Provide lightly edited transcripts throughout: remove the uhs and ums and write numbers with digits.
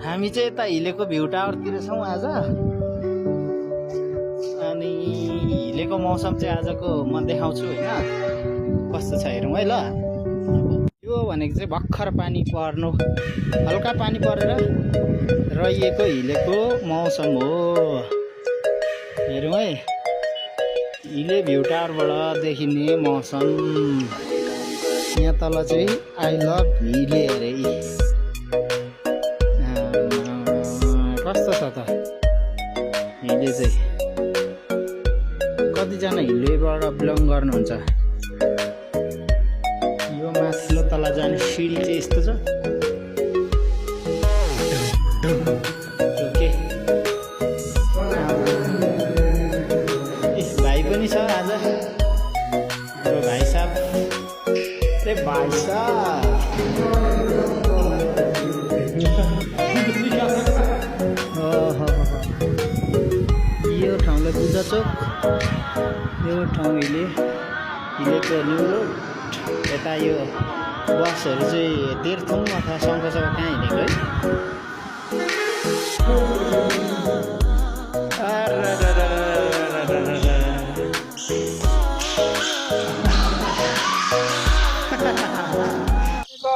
हामी चाहिँ यता हिलेको भ्यू टावरतिर छौँ आज। अनि हिलेको मौसम चाहिँ आजको म देखाउँछु होइन कस्तो छ हेरौँ है ल। यो भनेको चाहिँ भर्खर पानी पर्नु, हल्का पानी परेर रहिएको हिलेको मौसम हो। हेरौँ है, हिले भ्यू टावरबाट देखिने मौसम। यहाँ तल चाहिँ आई लभ हिले अरे। कस्तो छ त हिले चाहिँ, कतिजना हिलेबाट बिलङ गर्नुहुन्छ। यो माथिल्लो तल जाने सिडी चाहिँ यस्तो छ। ओके, भाइ पनि छ आज हाम्रो भाइ साहब। ए भाइ साहब यो ठाउँलाई पूजा चोक, यो ठाउँ हिलेको न्यु रोड। यता यो बसहरू चाहिँ तेह्रथुम अथवा शङ्खसभा कहाँ हिँडेको है।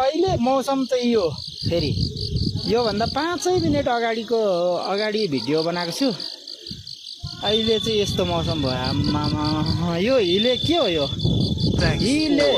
अहिले मौसम चाहिँ यो फेरि योभन्दा 5 मिनट अगाडि भिडियो बनाएको छु। अहिले चाहिँ यस्तो मौसम भयो। आमामा, यो हिले के हो यो? हिले